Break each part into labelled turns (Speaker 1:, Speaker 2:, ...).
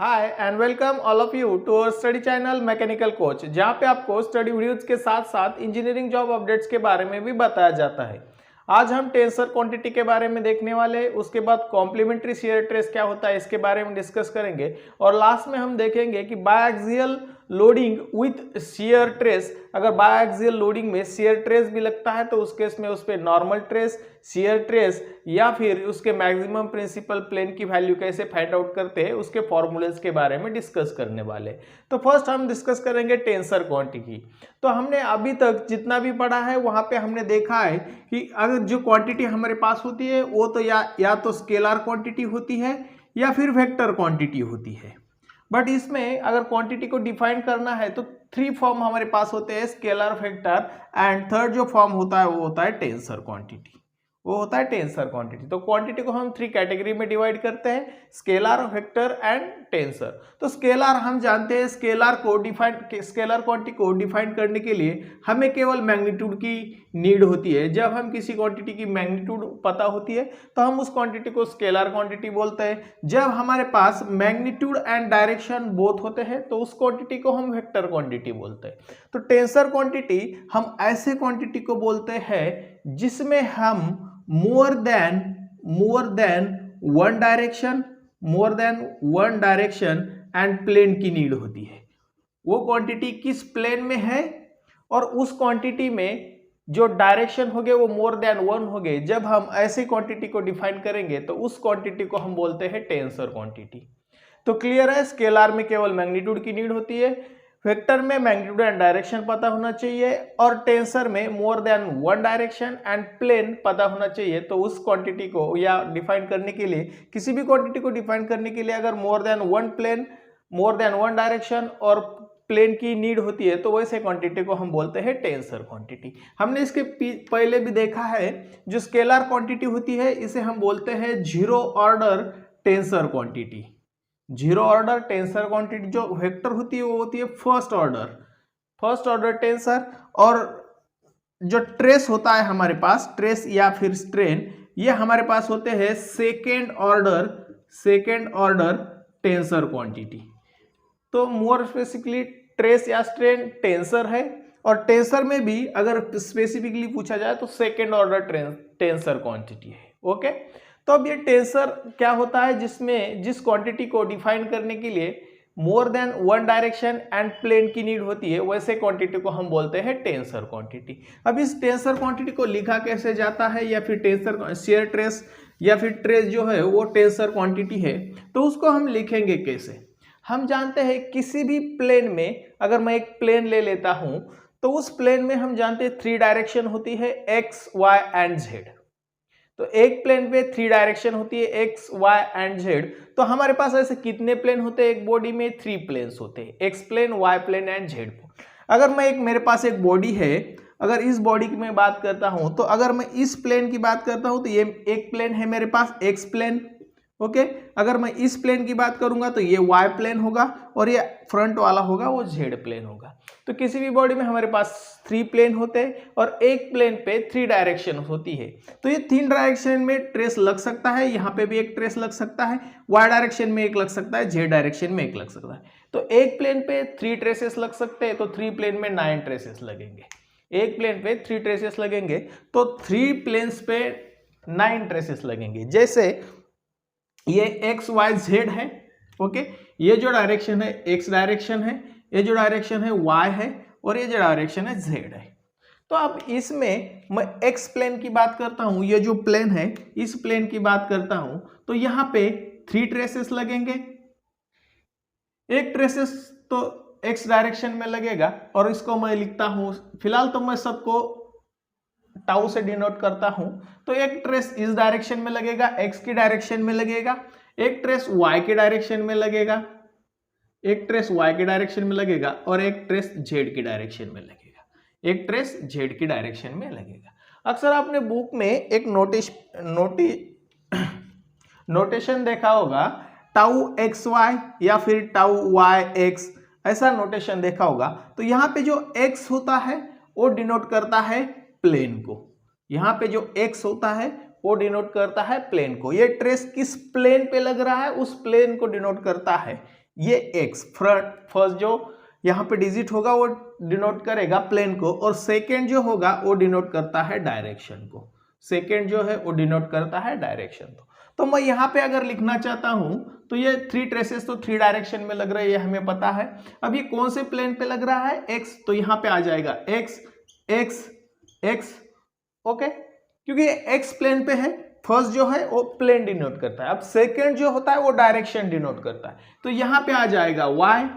Speaker 1: Hi and welcome all of you to our study channel mechanical coach, जहां पे आपको study videos के साथ साथ इंजीनियरिंग जॉब अपडेट्स के बारे में भी बताया जाता है। आज हम टेंसर क्वांटिटी के बारे में देखने वाले हैं। उसके बाद कॉम्प्लीमेंट्री शियर ट्रेस क्या होता है इसके बारे में डिस्कस करेंगे और लास्ट में हम देखेंगे कि biaxial loading with shear trace, अगर बायएक्सियल लोडिंग में शियर ट्रेस भी लगता है तो उस केस में उस पर नॉर्मल ट्रेस, शियर ट्रेस या फिर उसके मैक्सिमम प्रिंसिपल प्लेन की वैल्यू कैसे फाइंड आउट करते हैं उसके फॉर्मूलेज के बारे में डिस्कस करने वाले। तो फर्स्ट हम डिस्कस करेंगे टेंसर क्वांटिटी। तो हमने अभी तक जितना भी पढ़ा है वहां पे हमने देखा है कि अगर जो क्वांटिटी हमारे पास होती है वो तो या तो स्केलर क्वांटिटी होती है या फिर वेक्टर क्वांटिटी होती है। बट इसमें अगर क्वांटिटी को डिफाइन करना है तो थ्री फॉर्म हमारे पास होते हैं, स्केलर, वेक्टर एंड थर्ड जो फॉर्म होता है वो होता है टेंसर क्वांटिटी। वो होता है टेंसर क्वांटिटी। तो क्वांटिटी को हम थ्री कैटेगरी में डिवाइड करते हैं, स्केलर, वेक्टर एंड टेंसर। तो स्केलर हम जानते हैं, स्केलर क्वांटिटी को डिफाइन करने के लिए हमें केवल मैग्नीट्यूड की नीड होती है। जब हम किसी क्वांटिटी की मैग्नीट्यूड पता होती है तो हम उस क्वांटिटी को स्केलर क्वांटिटी बोलते हैं। जब हमारे पास मैग्नीट्यूड एंड डायरेक्शन बोथ होते हैं तो उस क्वांटिटी को हम वेक्टर क्वांटिटी बोलते हैं। तो टेंसर क्वांटिटी हम ऐसे क्वांटिटी को बोलते हैं जिसमें हम more than one direction and plane की नीड होती है। वो क्वांटिटी किस प्लेन में है और उस क्वांटिटी में जो डायरेक्शन हो गए वो मोर देन वन हो गए। जब हम ऐसी क्वांटिटी को डिफाइन करेंगे तो उस क्वांटिटी को हम बोलते हैं टेंसर क्वांटिटी। तो क्लियर है, स्केलर में केवल मैग्नीट्यूड की नीड होती है, वेक्टर में मैग्नीट्यूड एंड डायरेक्शन पता होना चाहिए और टेंसर में more than one direction and plane पता होना चाहिए। तो उस क्वांटिटी को या डिफाइन करने के लिए, किसी भी क्वांटिटी को डिफाइन करने के लिए अगर more than one plane, more than one direction और प्लेन की नीड होती है तो वैसे क्वांटिटी को हम बोलते हैं टेंसर क्वांटिटी। हमने इसके पहले भी देखा है, जो स्केलर क्वांटिटी होती है इसे हम बोलते हैं zero order tensor quantity. Zero order tensor quantity जो वेक्टर होती है वो होती है फर्स्ट ऑर्डर टेंसर। और जो ट्रेस होता है हमारे पास, ट्रेस या फिर स्ट्रेन, ये हमारे पास होते हैं सेकेंड ऑर्डर टेंसर क्वांटिटी। तो मोर स्पेसिफिकली ट्रेस या स्ट्रेन टेंसर है और टेंसर में भी अगर स्पेसिफिकली पूछा जाए तो सेकेंड ऑर्डर टेंसर क्वांटिटी है। ओके, तो अब ये टेंसर क्या होता है, जिसमें जिस क्वांटिटी को डिफाइन करने के लिए more than one direction and plane की नीड होती है, वैसे क्वांटिटी को हम बोलते हैं टेंसर क्वांटिटी। अब इस टेंसर क्वांटिटी को लिखा कैसे जाता है, या फिर टेंसर शियर ट्रेस या फिर ट्रेस जो है वो टेंसर क्वांटिटी है, तो उसको हम लिखेंगे कैसे। हम जानते हैं किसी भी प्लेन में, अगर मैं एक प्लेन ले लेता हूं तो उस प्लेन में हम जानते हैं थ्री डायरेक्शन होती है, एक्स, वाई एंड जेड। तो एक प्लेन पे थ्री डायरेक्शन होती है, एक्स, वाई एंड जेड। तो हमारे पास ऐसे कितने प्लेन होते हैं एक बॉडी में? थ्री प्लेन्स होते हैं, x plane, y plane and z plane. अगर मैं मेरे पास एक बॉडी है, अगर इस बॉडी की मैं बात करता हूं तो अगर मैं इस प्लेन की बात करता हूं तो ये एक प्लेन है मेरे पास, एक्स प्लेन। ओके, अगर मैं इस प्लेन की बात करूंगा तो ये वाई प्लेन होगा और ये फ्रंट वाला होगा वो जेड प्लेन होगा। तो किसी भी बॉडी में हमारे पास थ्री प्लेन होते हैं और एक प्लेन पे थ्री डायरेक्शन होती है। तो ये तीन डायरेक्शन में ट्रेस लग सकता है, यहाँ पे भी एक ट्रेस लग सकता है, वाई डायरेक्शन में एक लग सकता है, जेड डायरेक्शन में एक लग सकता है। तो एक प्लेन पे थ्री ट्रेसेस लग सकते हैं तो थ्री प्लेन में 9 ट्रेसेस लगेंगे। एक प्लेन पे थ्री ट्रेसेस लगेंगे तो थ्री प्लेन्स पे 9 ट्रेसेस लगेंगे। जैसे ये एक्स, वाई, जेड है। ओके, ये जो डायरेक्शन है एक्स डायरेक्शन है, ये जो डायरेक्शन है वाई है और ये जो डायरेक्शन है जेड है। तो अब इसमें मैं एक्स प्लेन की बात करता हूं, ये जो प्लेन है इस प्लेन की बात करता हूं तो यहां पे थ्री ट्रेसेस लगेंगे। एक ट्रेसेस तो एक्स डायरेक्शन में लगेगा और इसको मैं लिखता हूं, फिलहाल तो मैं सबको टाउ से डिनोट करता हूं। तो एक ट्रेस इस डायरेक्शन में लगेगा, एक्स की डायरेक्शन में लगेगा, एक ट्रेस वाई के डायरेक्शन में लगेगा, एक ट्रेस वाई के डायरेक्शन में लगेगा और एक ट्रेस जेड की डायरेक्शन में लगेगा, एक ट्रेस जेड की डायरेक्शन में लगेगा। अक्सर आपने बुक में एक नोटेशन देखा होगा, टाउ एक्स वाई या फिर टाउ वाई एक्स, ऐसा नोटेशन देखा होगा। तो यहाँ पे जो एक्स होता है वो डिनोट करता है प्लेन को, यहाँ पे जो एक्स होता है वो डिनोट करता है प्लेन को। ये ट्रेस किस प्लेन पे लग रहा है उस प्लेन को डिनोट करता है। ये एक्स फर्स्ट जो यहाँ पे डिजिट होगा वो डिनोट करेगा प्लेन को, और सेकेंड जो होगा वो डिनोट करता है डायरेक्शन को। सेकेंड जो है वो डिनोट करता है डायरेक्शन को। तो मैं यहाँ पे अगर लिखना चाहता हूं तो ये 3 ट्रेसेस तो 3 डायरेक्शन में लग रहे हैं, ये हमें पता है। अब ये कौन से प्लेन पे लग रहा है? एक्स, तो यहाँ पे आ जाएगा एक्स एक्स एक्स, ओके, क्योंकि ये एक्स प्लेन पे है। फर्स्ट जो है वो प्लेन डिनोट करता है, अब सेकेंड जो होता है वो डायरेक्शन डिनोट करता है। तो यहाँ पे आ जाएगा वाई,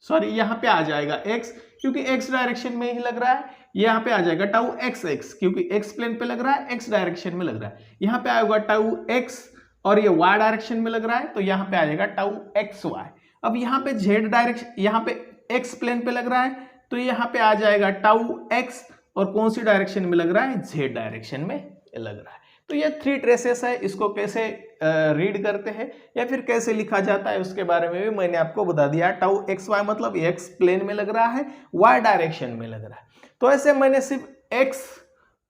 Speaker 1: सॉरी यहाँ पे आ जाएगा x, क्योंकि x डायरेक्शन में ही लग रहा है। यहाँ पे आ जाएगा टाउ एक्स एक्स, क्योंकि x प्लेन पे लग रहा है, x डायरेक्शन में लग रहा है। यहाँ पे आएगा टाउ x और ये y डायरेक्शन में लग रहा है, तो यहाँ पे आ जाएगा टाउ एक्स वाई। अब यहाँ पे z डायरेक्शन, यहाँ पे x प्लेन पे लग रहा है, तो यहाँ पे आ जाएगा टाउ x, और कौन सी डायरेक्शन में लग रहा है? z डायरेक्शन में लग रहा है। तो ये 3 ट्रेसेस है, इसको कैसे रीड करते हैं या फिर कैसे लिखा जाता है उसके बारे में भी मैंने आपको बता दिया। टाउ एक्स वाई मतलब एक्स प्लेन में लग रहा है, वाई डायरेक्शन में लग रहा है। तो ऐसे मैंने सिर्फ एक्स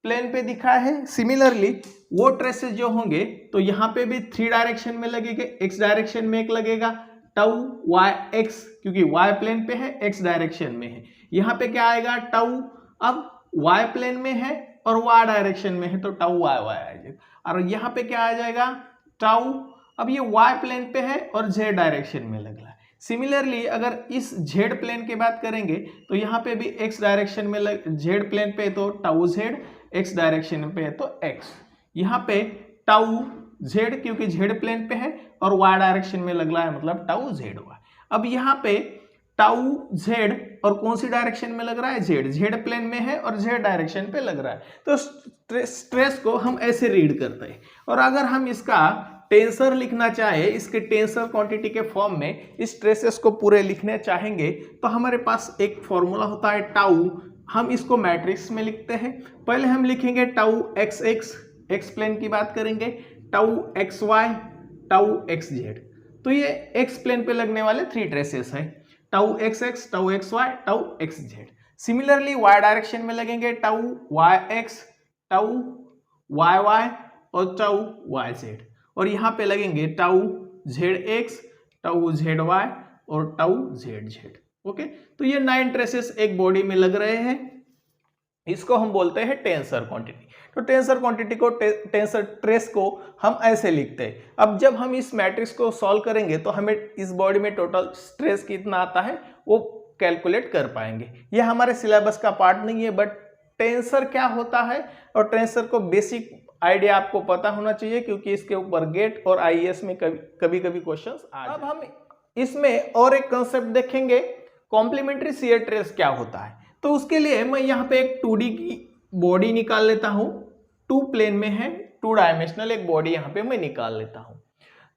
Speaker 1: प्लेन पे दिखा है। सिमिलरली वो ट्रेसेस जो होंगे तो यहाँ पे भी 3 डायरेक्शन में लगेंगे। एक्स डायरेक्शन में एक लगेगा टाउ वाई एक्स, क्योंकि वाई प्लेन पे है, एक्स डायरेक्शन में है। यहाँ पे क्या आएगा? टाउ, अब वाई प्लेन में है और y डायरेक्शन में है, तो टाउ वाई वाई आ जाएगा। और यहाँ पे क्या आ जाएगा? टाउ, अब ये y प्लेन पे है और z डायरेक्शन में लग रहा है। सिमिलरली अगर इस z प्लेन की बात करेंगे तो यहाँ पे भी x डायरेक्शन में z प्लेन पे तो टाउ z, x डायरेक्शन पे तो x। यहाँ पे टाउ z क्योंकि z प्लेन पे है और y डायरेक्शन में लग रहा है, मतलब टाउ z y। अब यहाँ पे टाउ z और कौन सी डायरेक्शन में लग रहा है? z प्लेन में है और z डायरेक्शन पे लग रहा है। तो स्ट्रेस को हम ऐसे रीड करते हैं। और अगर हम इसका टेंसर लिखना चाहे, इसके टेंसर क्वांटिटी के फॉर्म में इस स्ट्रेसेस को पूरे लिखने चाहेंगे तो हमारे पास एक फॉर्मूला होता है टाउ। हम इसको मैट्रिक्स में लिखते हैं। पहले हम लिखेंगे tau x x, x plane की बात करेंगे, tau x y, tau x z. तो ये एक्स प्लेन पे लगने वाले 3 ट्रेसेस हैं, tau x x, tau x y, tau x z. Similarly y direction में लगेंगे tau y x, tau y y और टाउ वाई जेड। और यहाँ पे लगेंगे tau z x, tau z y और टाउ जेड जेड। ओके, तो ये 9 ट्रेसेस एक बॉडी में लग रहे हैं। इसको हम बोलते हैं टेंसर क्वांटिटी। तो टेंसर क्वांटिटी को, टेंसर ट्रेस को हम ऐसे लिखते हैं। अब जब हम इस मैट्रिक्स को सॉल्व करेंगे तो हमें इस बॉडी में टोटल स्ट्रेस कितना आता है वो कैलकुलेट कर पाएंगे। ये हमारे सिलेबस का पार्ट नहीं है, बट टेंसर क्या होता है और टेंसर को बेसिक आइडिया आपको पता होना चाहिए, क्योंकि इसके ऊपर गेट और आईएएस में कभी कभी क्वेश्चंस आ जाते हैं। अब हम इसमें और एक कंसेप्ट देखेंगे, कॉम्प्लीमेंट्री शियर ट्रेस क्या होता है। तो उसके लिए मैं यहाँ पे एक 2D की बॉडी निकाल लेता हूँ, 2 प्लेन में है, 2 डायमेंशनल एक बॉडी यहाँ पे मैं निकाल लेता हूँ।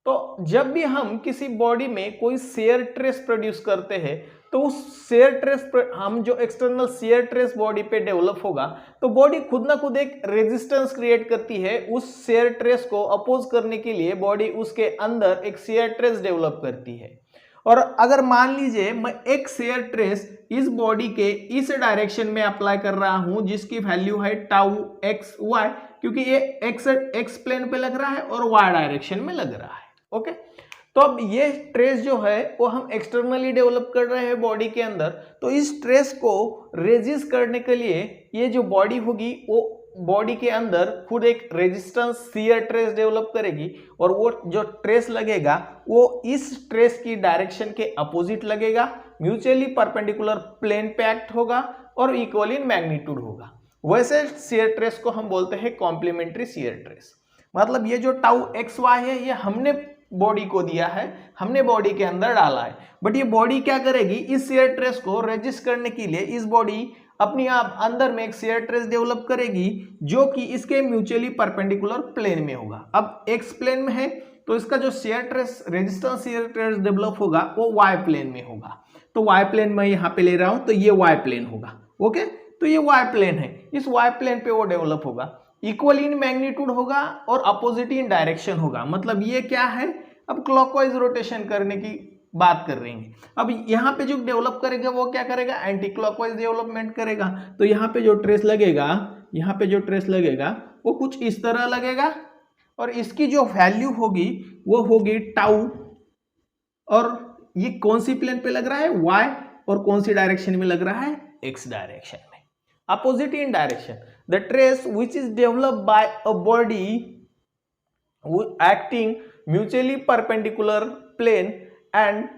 Speaker 1: तो जब भी हम किसी बॉडी में कोई शेयर ट्रेस प्रोड्यूस करते हैं तो उस शेयर ट्रेस हम जो एक्सटर्नल शेयर ट्रेस बॉडी पे डेवलप होगा, तो बॉडी खुद ना खुद एक रेजिस्टेंस क्रिएट करती है। उस शेयर ट्रेस को अपोज करने के लिए बॉडी उसके अंदर एक शेयर ट्रेस डेवलप करती है। और अगर मान लीजिए मैं एक शेयर ट्रेस इस बॉडी के इस डायरेक्शन में अप्लाई कर रहा हूं, जिसकी वैल्यू है टाउ एक्स वाई, क्योंकि ये एक्स प्लेन पे लग रहा है और वाई डायरेक्शन में लग रहा है। ओके, तो अब ये ट्रेस जो है वो हम एक्सटर्नली डेवलप कर रहे हैं बॉडी के अंदर। तो इस ट्रेस को रेजिस्ट करने के लिए ये जो बॉडी होगी वो बॉडी के अंदर खुद एक रेजिस्टेंस शियर ट्रेस डेवलप करेगी, और वो जो ट्रेस लगेगा वो इस ट्रेस की डायरेक्शन के अपोजिट लगेगा, म्यूचुअली परपेंडिकुलर प्लेन पे एक्ट होगा और इक्वल इन मैग्नीट्यूड होगा। वैसे शियर ट्रेस को हम बोलते हैं कॉम्प्लीमेंट्री शियर ट्रेस। मतलब ये जो टाउ एक्स वाई है ये हमने बॉडी को दिया है, हमने बॉडी के अंदर डाला है, बट ये बॉडी क्या करेगी, इस शियर ट्रेस को रेजिस्ट करने के लिए इस बॉडी अपने आप अंदर में एक शेयर ट्रेस डेवलप करेगी जो कि इसके म्यूचुअली परपेंडिकुलर प्लेन में होगा। अब एक्स प्लेन में है तो इसका जो share trace, resistance share trace develop होगा वो वाई प्लेन में होगा। तो वाई प्लेन में यहाँ पे ले रहा हूं तो ये वाई प्लेन होगा। ओके, तो ये वाई प्लेन है, इस वाई प्लेन पे वो डेवलप होगा, इक्वल इन मैग्नीट्यूड होगा और अपोजिट इन डायरेक्शन होगा। मतलब ये क्या है, अब क्लॉकवाइज रोटेशन करने की बात कर रहे हैं। अब यहाँ पे जो डेवलप करेगा वो क्या करेगा, एंटी क्लॉकवाइज डेवलपमेंट करेगा। तो यहाँ पे जो ट्रेस लगेगा, यहाँ पे जो ट्रेस लगेगा वो कुछ इस तरह लगेगा, और इसकी जो वैल्यू होगी वो होगी टाउ, और ये कौन सी प्लेन पे लग रहा है, y, और कौन सी डायरेक्शन में लग रहा है, x डायरेक्शन में। Opposite in direction, the trace which is developed by a body acting mutually perpendicular plane and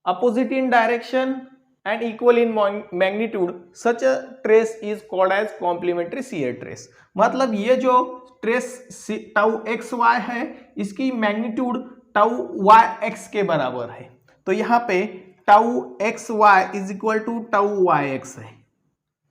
Speaker 1: opposite in direction and equal in magnitude, such a trace is called as complementary shear trace। मतलब ये जो trace tau x y है इसकी magnitude tau y x के बराबर है, तो यहाँ पे tau x y is equal to tau y x है।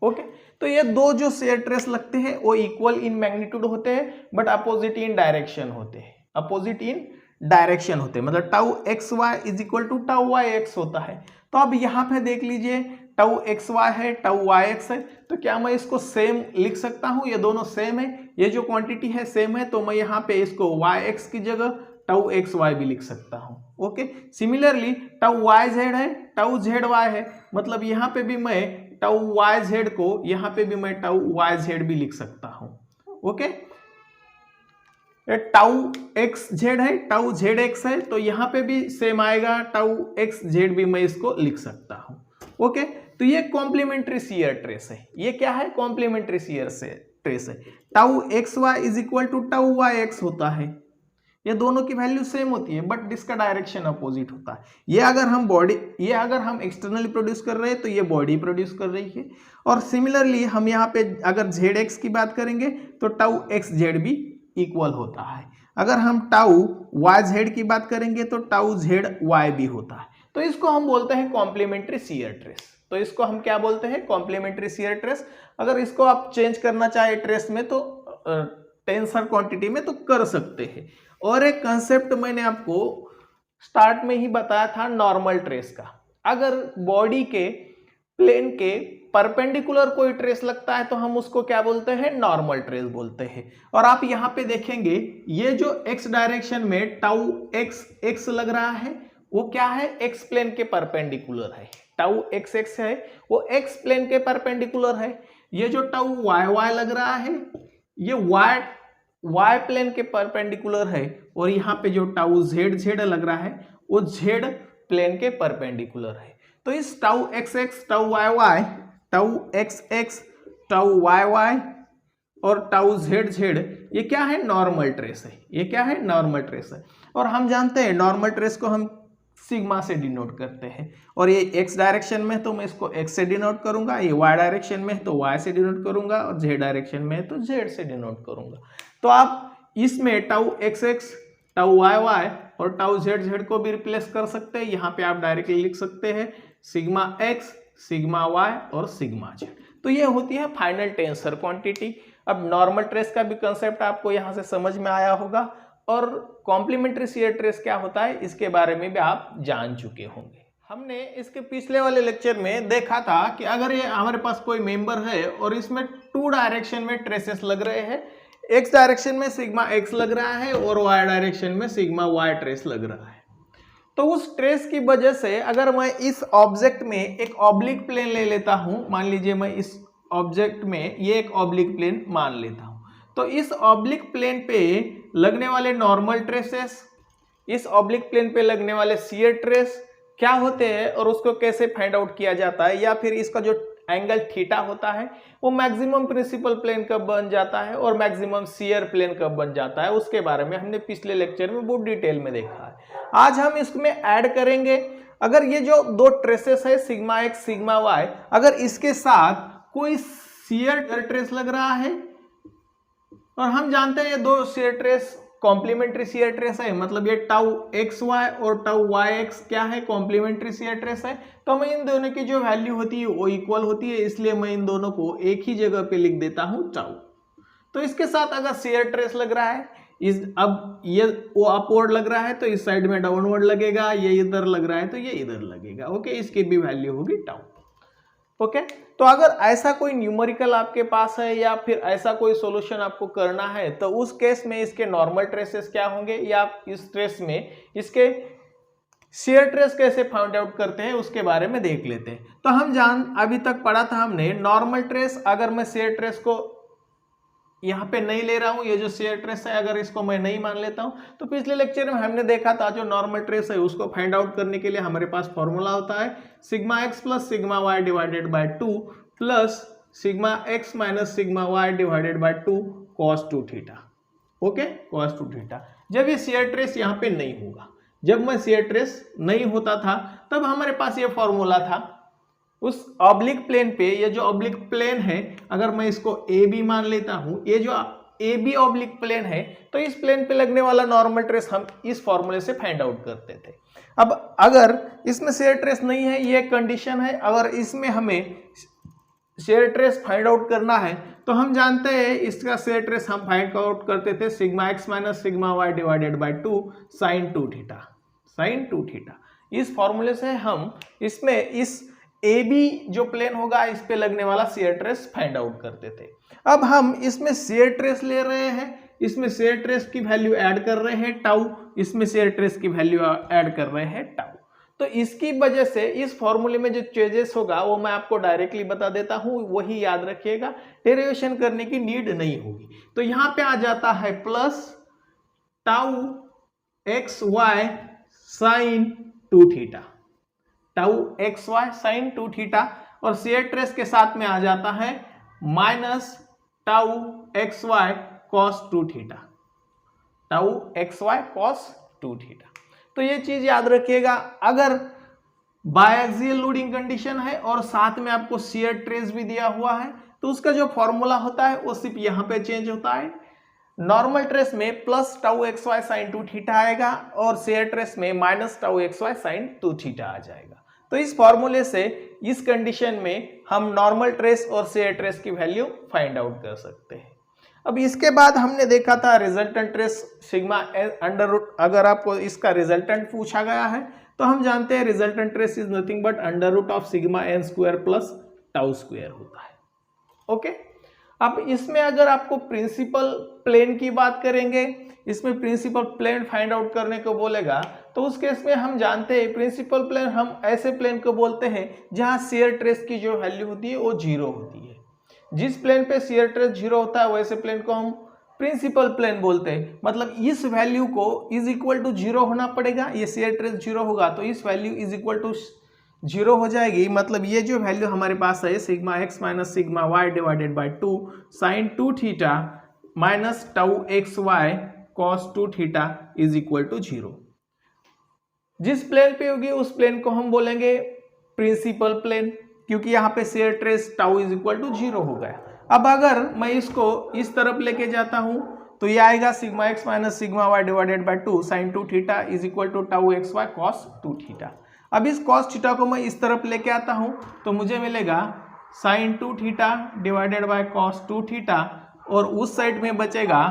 Speaker 1: ओके, तो ये दो जो शेयर ट्रेस लगते हैं वो इक्वल इन मैग्नीट्यूड होते हैं बट अपोजिट इन डायरेक्शन होते हैं, अपोजिट इन डायरेक्शन होते हैं, मतलब tau x y is equal to tau y x होता है। तो अब यहाँ पे देख लीजिए टाउ एक्स वाई है, टाउ वाई एक्स है, तो क्या मैं इसको सेम लिख सकता हूँ, ये दोनों सेम है, ये जो क्वांटिटी है सेम है, तो मैं यहाँ पे इसको वाई एक्स की जगह टाउ एक्स वाई भी लिख सकता हूँ। Okay, similarly tau y z है, टाउ जेड वाई है, मतलब यहाँ पे भी मैं टाउ वाई जेड को यहाँ पे भी मैं टाउ वाई जेड भी लिख सकता हूँ। ओके, टाउ एक्स जेड है, टाउ जेड एक्स है, तो यहाँ पे भी सेम आएगा, टाउ एक्स जेड भी मैं इसको लिख सकता हूँ। ओके, तो ये कॉम्प्लीमेंट्री शेयर ट्रेस है। ये क्या है, कॉम्प्लीमेंट्री शेयर ट्रेस है। Tau x y is equal to tau y x होता है, ये दोनों की वैल्यू सेम होती है बट इसका डायरेक्शन अपोजिट होता है। ये अगर हम एक्सटर्नली प्रोड्यूस कर रहे हैं तो ये बॉडी प्रोड्यूस कर रही है, और सिमिलरली हम यहाँ पे अगर जेड एक्स की बात करेंगे तो टाउ एक्स जेड भी इक्वल होता है। अगर हम टाउ वाई जेड की बात करेंगे तो टाउ जेड वाई भी होता है। तो इसको हम बोलते हैं कॉम्प्लीमेंट्री शेयर ट्रेस। तो इसको हम क्या बोलते हैं, कॉम्प्लीमेंट्री शेयर ट्रेस। अगर इसको आप चेंज करना चाहे ट्रेस में तो टेंसर क्वांटिटी में तो कर सकते हैं। और एक कंसेप्ट मैंने आपको स्टार्ट में ही बताया था नॉर्मल ट्रेस का। अगर बॉडी के प्लेन के परपेंडिकुलर कोई ट्रेस लगता है तो हम उसको क्या बोलते हैं, नॉर्मल ट्रेस बोलते हैं। और आप यहाँ पे देखेंगे ये जो एक्स डायरेक्शन में टाउ एक्स एक्स लग रहा है वो क्या है, एक्स प्लेन के परपेंडिकुलर है। टाउ एक्स एक्स है वो एक्स प्लेन के परपेंडिकुलर है। ये जो टाउ वाई वाई लग रहा है ये वाई प्लेन के परपेंडिकुलर है, और यहाँ पे जो टाउ जेड जेड लग रहा है वो जेड प्लेन के परपेंडिकुलर है। तो इस tau x x, tau y y, tau x x, tau y y और टाउ जेड जेड ये क्या है, नॉर्मल ट्रेस है। ये क्या है, नॉर्मल ट्रेस है। और हम जानते हैं नॉर्मल ट्रेस को हम सिग्मा से डिनोट करते हैं, और ये एक्स डायरेक्शन में तो मैं इसको एक्स से डिनोट करूंगा, ये वाई डायरेक्शन में तो वाई से डिनोट करूंगा, और जेड डायरेक्शन में तो जेड से डिनोट करूंगा। तो आप इसमें tau x x, tau y y और टाउ जेड जेड को भी रिप्लेस कर सकते हैं। यहाँ पे आप डायरेक्टली लिख सकते हैं सिग्मा एक्स, सिग्मा वाई और सिग्मा जेड। तो ये होती है फाइनल टेंसर क्वांटिटी। अब नॉर्मल ट्रेस का भी कंसेप्ट आपको यहाँ से समझ में आया होगा, और कॉम्प्लीमेंट्री शेयर ट्रेस क्या होता है इसके बारे में भी आप जान चुके होंगे। हमने इसके पिछले वाले लेक्चर में देखा था कि अगर ये हमारे पास कोई मेंबर है और इसमें टू डायरेक्शन में ट्रेसेस लग रहे हैं, एक्स डायरेक्शन में सिग्मा एक्स लग रहा है और वाई डायरेक्शन में सिग्मा वाई ट्रेस लग रहा है, तो उस ट्रेस की वजह से अगर मैं इस ऑब्जेक्ट में एक ऑब्लिक प्लेन ले लेता हूं, मान लीजिए मैं इस ऑब्जेक्ट में ये एक ऑब्लिक प्लेन मान लेता हूं, तो इस ऑब्लिक प्लेन पे लगने वाले नॉर्मल ट्रेसेस, इस ऑब्लिक प्लेन पे लगने वाले शियर ट्रेस क्या होते हैं और उसको कैसे फाइंड आउट किया जाता है, या फिर इसका जो एंगल थीटा होता है वो मैक्सिमम प्रिंसिपल प्लेन कब बन जाता है और मैक्सिमम शियर प्लेन कब बन जाता है, उसके बारे में हमने पिछले लेक्चर में बहुत डिटेल में देखा है। आज हम इसमें ऐड करेंगे, अगर ये जो दो ट्रेसेस है सिग्मा एक्स सिग्मा वाई, अगर इसके साथ कोई शियर ट्रेस लग रहा है, और हम जानते हैं ये दो shear stress complementary shear stress है, मतलब ये टाउ एक्स वाई और टाउ वाई एक्स क्या है, कॉम्प्लीमेंट्री शेयर ट्रेस है, तो मैं इन दोनों की जो वैल्यू होती है वो इक्वल होती है, इसलिए मैं इन दोनों को एक ही जगह पे लिख देता हूं टाउ। तो इसके साथ अगर शेयर ट्रेस लग रहा है, अब ये वो अपवर्ड लग रहा है तो इस साइड में डाउनवर्ड लगेगा, ये इधर लग रहा है तो ये इधर लगेगा। ओके, इसकी भी वैल्यू होगी टाउ। ओके, तो अगर ऐसा कोई न्यूमेरिकल आपके पास है या फिर ऐसा कोई सॉल्यूशन आपको करना है, तो उस केस में इसके नॉर्मल ट्रेसेस क्या होंगे, या इस ट्रेस में इसके शेयर ट्रेस कैसे फाइंड आउट करते हैं उसके बारे में देख लेते हैं। तो हम अभी तक पढ़ा था हमने नॉर्मल ट्रेस, अगर मैं शेयर ट्रेस को यहाँ पे नहीं ले रहा हूँ, ये जो शेयर ट्रेस है अगर इसको मैं नहीं मान लेता हूँ, तो पिछले लेक्चर में हमने देखा था जो नॉर्मल ट्रेस है उसको फाइंड आउट करने के लिए हमारे पास फॉर्मूला होता है sigma x plus sigma y divided by 2 plus sigma x minus sigma y divided by 2 cos 2 theta. Okay, cos 2 theta. जब ये शेयर ट्रेस यहाँ पे नहीं होगा, जब मैं शेयर ट्रेस नहीं होता था तब हमारे पास ये फॉर्मूला था। उस ऑब्लिक प्लेन पे, ये जो ऑब्लिक प्लेन है अगर मैं इसको ए बी मान लेता हूं, ये जो ए बी ऑब्लिक प्लेन है, तो इस प्लेन पे लगने वाला नॉर्मल ट्रेस हम इस फॉर्मूले से फाइंड आउट करते थे। अब अगर इसमें शेयर ट्रेस नहीं है, ये कंडीशन है, अगर इसमें हमें शेयर ट्रेस फाइंड आउट करना है तो हम जानते हैं इसका शेयर ट्रेस हम फाइंड आउट करते थे sigma x minus sigma y divided by 2 sine 2 theta, sine 2 theta. इस फॉर्मूले से हम इसमें इस ए बी जो प्लेन होगा इस पे लगने वाला शेयर ट्रेस फाइंड आउट करते थे। अब हम इसमें शेयर ट्रेस ले रहे हैं, इसमें शेयर ट्रेस की वैल्यू ऐड कर रहे हैं टाउ, इसमें शेयर ट्रेस की वैल्यू ऐड कर रहे हैं टाउ। तो इसकी वजह से इस फॉर्मूले में जो चेंजेस होगा वो मैं आपको डायरेक्टली बता देता हूं, वही याद रखिएगा, डेरिवेशन करने की नीड नहीं होगी। तो यहां पे आ जाता है plus tau x y sine 2 theta, tau x y sine 2 theta, और शेयर ट्रेस के साथ में आ जाता है minus tau x y cos 2 theta, tau x y cos 2 theta. तो ये चीज याद रखिएगा, अगर बायएक्सियल लोडिंग कंडीशन है और साथ में आपको शेयर ट्रेस भी दिया हुआ है तो उसका जो फॉर्मूला होता है वो सिर्फ यहाँ पे चेंज होता है। नॉर्मल ट्रेस में plus tau x y sine 2 theta आएगा और शेयर ट्रेस में minus tau x y sine 2 theta आ जाएगा। तो इस फॉर्मूले से इस कंडीशन में हम नॉर्मल ट्रेस और शेयर ट्रेस की वैल्यू फाइंड आउट कर सकते हैं। अब इसके बाद हमने देखा था resultant stress sigma under root, अगर आपको इसका रिजल्टेंट पूछा गया है तो हम जानते हैं resultant stress is nothing but under root of sigma n square plus tau square होता है। ओके, अब इसमें अगर आपको प्रिंसिपल प्लेन की बात करेंगे, इसमें प्रिंसिपल प्लेन फाइंड आउट करने को बोलेगा तो उस केस में हम जानते हैं प्रिंसिपल प्लेन हम ऐसे प्लेन को बोलते हैं जहां शेयर ट्रेस की जो वैल्यू होती है वो 0 होती है। जिस प्लेन पे शेयर ट्रेस 0 होता है वैसे प्लेन को हम प्रिंसिपल प्लेन बोलते हैं। मतलब इस वैल्यू को इज इक्वल टू 0 होना पड़ेगा, ये शेयर ट्रेस 0 होगा तो इस वैल्यू इज इक्वल टू 0 हो जाएगी। मतलब ये जो वैल्यू हमारे पास है sigma x minus sigma y divided by 2 sine 2 theta minus tau x y cos 2 theta is equal to 0। जिस प्लेन पे होगी उस प्लेन को हम बोलेंगे प्रिंसिपल प्लेन, क्योंकि यहाँ पे shear stress tau is equal to 0 हो गया। अब अगर मैं इसको इस तरफ लेके जाता हूं तो ये आएगा sigma x minus sigma y divided by 2 sine 2 theta is equal to tau x y cos 2 theta. अब इस कॉस थीटा को मैं इस तरफ लेके आता हूं तो मुझे मिलेगा sine 2 theta divided by cos 2 theta, और उस साइड में बचेगा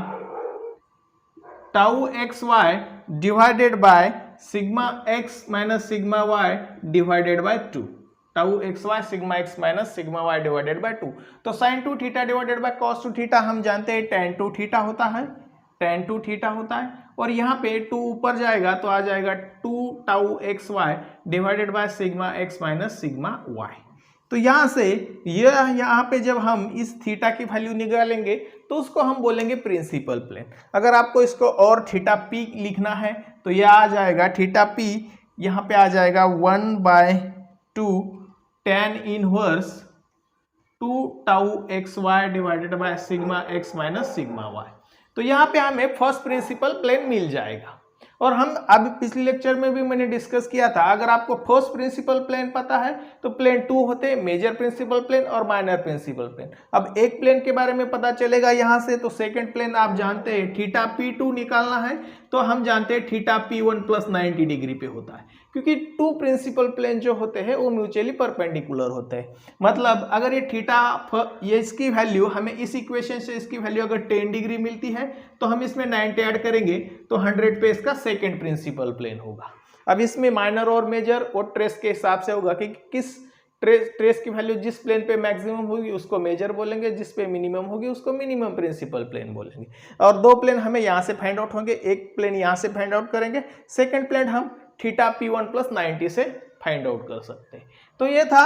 Speaker 1: tau x y divided by sigma x minus sigma y divided by 2, tau x y sigma x minus sigma y divided by 2। तो sine 2 theta divided by cos 2 theta हम जानते हैं tan 2 theta होता है, tan 2 theta होता है, और यहाँ पे 2 ऊपर जाएगा तो आ जाएगा 2 tau x y divided by sigma x minus sigma y. तो यहाँ से यहाँ पे जब हम इस थीटा की वैल्यू निकालेंगे तो उसको हम बोलेंगे प्रिंसिपल प्लेन। अगर आपको इसको और थीटा पी लिखना है तो यह आ जाएगा थीटा पी, यहाँ पे आ जाएगा 1/2 tan inverse 2 tau x y divided by sigma x minus sigma y. तो यहाँ पे हमें फर्स्ट प्रिंसिपल प्लेन मिल जाएगा। और हम अब पिछले लेक्चर में भी मैंने डिस्कस किया था, अगर आपको फर्स्ट प्रिंसिपल प्लेन पता है तो प्लेन 2 होते हैं, मेजर प्रिंसिपल प्लेन और माइनर प्रिंसिपल प्लेन। अब एक प्लेन के बारे में पता चलेगा यहाँ से, तो सेकंड प्लेन आप जानते हैं थीटा P2 निकालना है तो हम जानते हैं थीटा P1 प्लस 90 डिग्री पे होता है, क्योंकि 2 प्रिंसिपल प्लेन जो होते हैं वो म्यूचुअली परपेंडिकुलर होते हैं। मतलब अगर ये थीटा, ये इसकी वैल्यू हमें इस इक्वेशन से इसकी वैल्यू अगर 10 डिग्री मिलती है तो हम इसमें 90 ऐड करेंगे तो 100 पे इसका सेकंड प्रिंसिपल प्लेन होगा। अब इसमें माइनर और मेजर और ट्रेस के हिसाब से होगा कि किस ट्रेस की वैल्यू जिस प्लेन पे मैक्सिमम होगी उसको मेजर बोलेंगे, जिस पे मिनिमम होगी उसको मिनिमम प्रिंसिपल प्लेन बोलेंगे। और 2 प्लेन हमें यहाँ से फाइंड आउट होंगे, एक प्लेन यहाँ से फाइंड आउट करेंगे, सेकेंड प्लेन हम थीटा P1 प्लस 90 से फाइंड आउट कर सकते हैं। तो ये था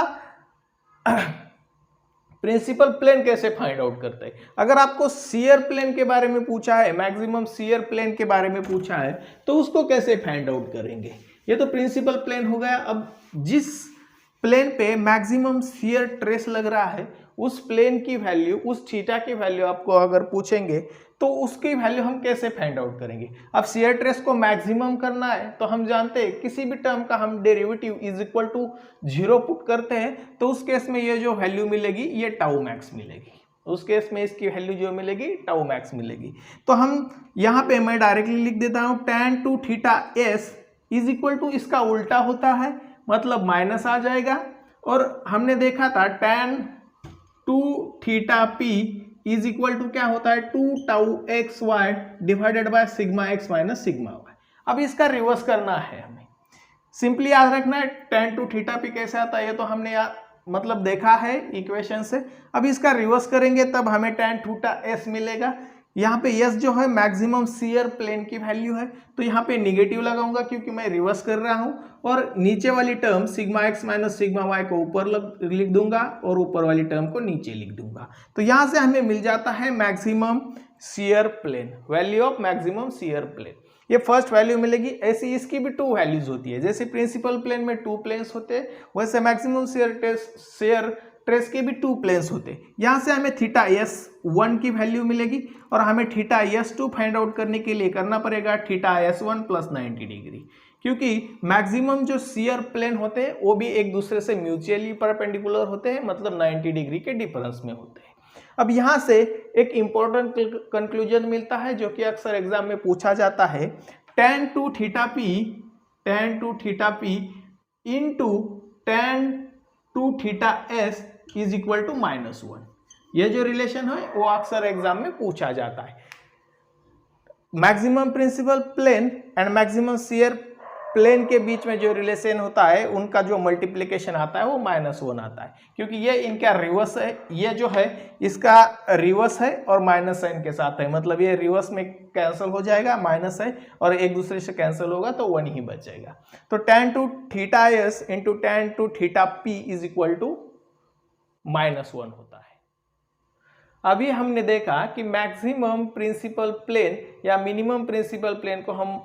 Speaker 1: प्रिंसिपल प्लेन कैसे फाइंड आउट करते हैं? अगर आपको शियर प्लेन के बारे में पूछा है, मैक्सिमम शियर प्लेन के बारे में पूछा है, तो उसको कैसे फाइंड आउट करेंगे? ये तो प्रिंसिपल प्लेन हो गया। अब जिस प्लेन पे मैक्सिमम शियर ट्रेस लग रहा है उस प्लेन की वैल्यू, उस थीटा की वैल्यू आपको अगर पूछेंगे तो उसकी वैल्यू हम कैसे फाइंड आउट करेंगे? अब शियर ट्रेस को मैक्सिमम करना है तो हम जानते हैं किसी भी टर्म का हम derivative is equal to 0 put करते हैं तो उस केस में ये जो वैल्यू मिलेगी ये टाउ मैक्स मिलेगी। उस केस में इसकी वैल्यू जो मिलेगी टाउ मैक्स मिलेगी। तो हम यहाँ पे मैं डायरेक्टली लिख देता हूँ tan 2 theta s is equal to, इसका उल्टा होता है मतलब माइनस आ जाएगा। और हमने देखा था tan 2 theta p is equal to क्या होता है 2 tau x y divided by sigma x minus sigma y. अब इसका रिवर्स करना है हमें, सिंपली याद रखना है tan 2 थीटा पी कैसे आता है ये तो हमने मतलब देखा है इक्वेशन से। अब इसका रिवर्स करेंगे तब हमें tan थीटा एस मिलेगा। यहाँ पे एस जो है मैक्सिमम शियर प्लेन की वैल्यू है तो यहाँ पे निगेटिव लगाऊंगा क्योंकि मैं रिवर्स कर रहा हूँ, और नीचे वाली term sigma x minus sigma y को ऊपर लिख दूंगा और ऊपर वाली टर्म को नीचे लिख दूंगा। तो यहाँ से हमें मिल जाता है maximum shear plane, value of maximum shear plane. ये फर्स्ट वैल्यू मिलेगी। ऐसी इसकी भी 2 वैल्यूज होती है, जैसे प्रिंसिपल प्लेन में 2 प्लेन्स होते हैं वैसे मैक्सिमम शियर ट्रेस के भी 2 प्लेन्स होते हैं। यहाँ से हमें थीटा एस 1 की वैल्यू मिलेगी और हमें थीटा एस 2 फाइंड आउट करने के लिए करना पड़ेगा थीटा एस 1 प्लस 90 डिग्री, क्योंकि मैक्सिमम जो शियर प्लेन होते हैं वो भी एक दूसरे से म्यूचुअली परपेंडिकुलर होते हैं, मतलब 90 डिग्री के डिफरेंस में होते हैं। अब यहाँ से एक इंपॉर्टेंट कंक्लूजन मिलता है जो कि अक्सर एग्जाम में पूछा जाता है, tan 2 theta p into tan 2 theta s is equal to -1। ये जो रिलेशन है वो अक्सर एग्जाम में पूछा जाता है। Maximum principal plane and maximum shear plane के बीच में जो रिलेशन होता है उनका जो मल्टीप्लिकेशन आता है वो -1 आता है, क्योंकि ये इनका रिवर्स है, ये जो है इसका रिवर्स है और माइनस साइन के साथ है, मतलब ये रिवर्स में कैंसिल हो जाएगा, माइनस है और एक दूसरे से कैंसिल होगा तो 1 ही बचेगा। तो tan 2 theta s into tan 2 theta p is equal to -1 होता है। अभी हमने देखा कि मैक्सिमम प्रिंसिपल प्लेन या मिनिमम प्रिंसिपल प्लेन को हम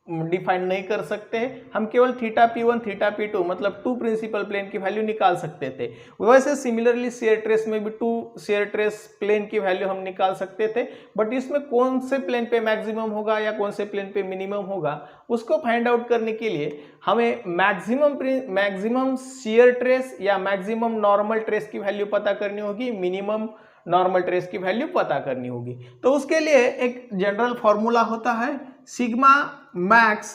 Speaker 1: डिफाइन नहीं कर सकते, हम केवल थीटा P1 थीटा P2 मतलब 2 प्रिंसिपल प्लेन की वैल्यू निकाल सकते थे। वैसे सिमिलरली शियर ट्रेस में भी 2 शियर ट्रेस प्लेन की वैल्यू हम निकाल सकते थे, बट इसमें कौन से प्लेन पे मैक्सिमम होगा या कौन से प्लेन पे मिनिमम होगा उसको फाइंड आउट करने के लिए हमें मैक्सिमम शियर ट्रेस या मैक्सिमम नॉर्मल ट्रेस की वैल्यू पता करनी होगी, मिनिमम नॉर्मल ट्रेस की वैल्यू पता करनी होगी। तो उसके लिए एक जनरल फॉर्मूला होता है sigma max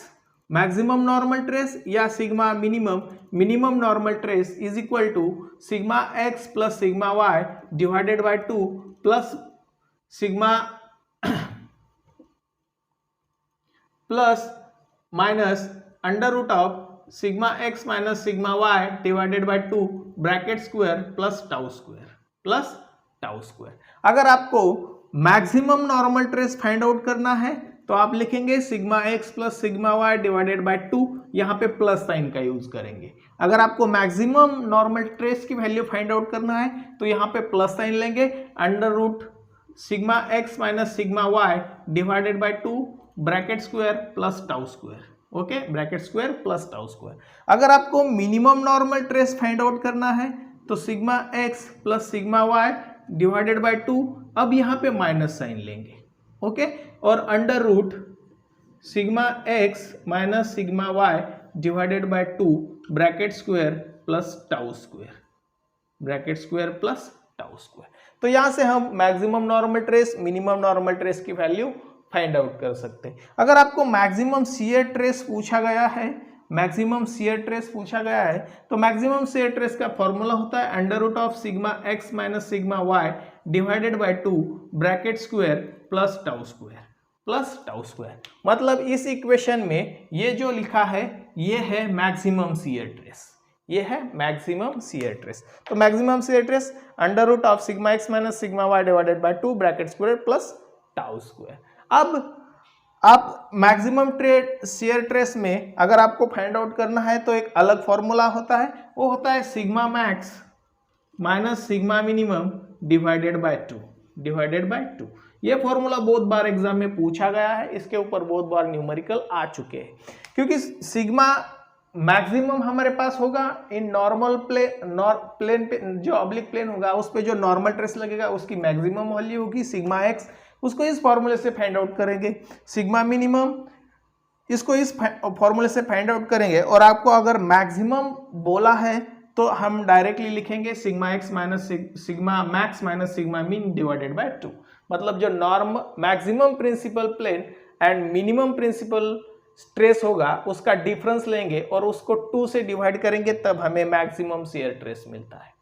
Speaker 1: maximum normal stress या sigma minimum normal stress is equal to sigma x plus sigma y divided by 2 plus sigma plus minus under root of sigma x minus sigma y divided by 2 bracket square plus tau square. अगर आपको maximum normal stress find out करना है तो आप लिखेंगे sigma x plus sigma y divided by 2, यहाँ पे plus sign का यूज करेंगे। अगर आपको मैक्सिमम नॉर्मल ट्रेस की वैल्यू फाइंड आउट करना है तो यहाँ पे प्लस साइन लेंगे, under root sigma x minus sigma y divided by 2 bracket square plus tau square. Okay, bracket square plus tau square. अगर आपको minimum normal stress find out करना है तो sigma x plus sigma y divided by 2, अब यहाँ पे minus sign लेंगे। Okay, और under root sigma x minus sigma y divided by 2 bracket square plus tau square, bracket square plus tau square. तो यहाँ से हम maximum normal stress minimum normal stress की वैल्यू फाइंड आउट कर सकते हैं। अगर आपको मैक्सिमम शियर ट्रेस पूछा गया है तो मैक्सिमम शियर ट्रेस का फॉर्मूला होता है under root of sigma x minus sigma y divided by 2 bracket square plus tau square. मतलब इस इक्वेशन में ये जो लिखा है ये है मैक्सिमम शियर ट्रेस, तो maximum shear stress under root of sigma x minus sigma y divided by 2 bracket square plus tau square. अब आप मैक्सिमम शियर ट्रेस में अगर आपको फाइंड आउट करना है तो एक अलग फॉर्मूला होता है, वो होता है sigma max minus sigma minimum divided by 2 ये फॉर्मूला बहुत बार एग्जाम में पूछा गया है, इसके ऊपर बहुत बार न्यूमेरिकल आ चुके हैं। क्योंकि सिग्मा मैक्सिमम हमारे पास होगा इन नॉर्मल प्लेन पे, जो ऑब्लिक प्लेन होगा उस पे जो नॉर्मल ट्रेस लगेगा उसकी मैक्सिमम वैल्यू होगी सिग्मा एक्स, उसको इस फॉर्मूले से फाइंड आउट करेंगे। सिग्मा मिनिमम इसको इस फॉर्मूले से फाइंड आउट करेंगे, और आपको अगर मैक्सिमम बोला है तो हम डायरेक्टली लिखेंगे sigma x minus sigma max minus sigma min divided by 2। मतलब जो norm maximum principal plane and minimum principal stress होगा उसका डिफरेंस लेंगे और उसको 2 से डिवाइड करेंगे, तब हमें मैक्सिमम शियर ट्रेस मिलता है।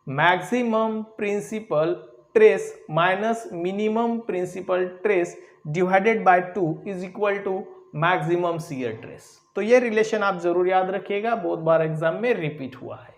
Speaker 1: Maximum principal stress minus minimum principal stress divided by 2 is equal to maximum shear stress. तो ये रिलेशन आप जरूर याद रखिएगा, बहुत बार एग्जाम में रिपीट हुआ है।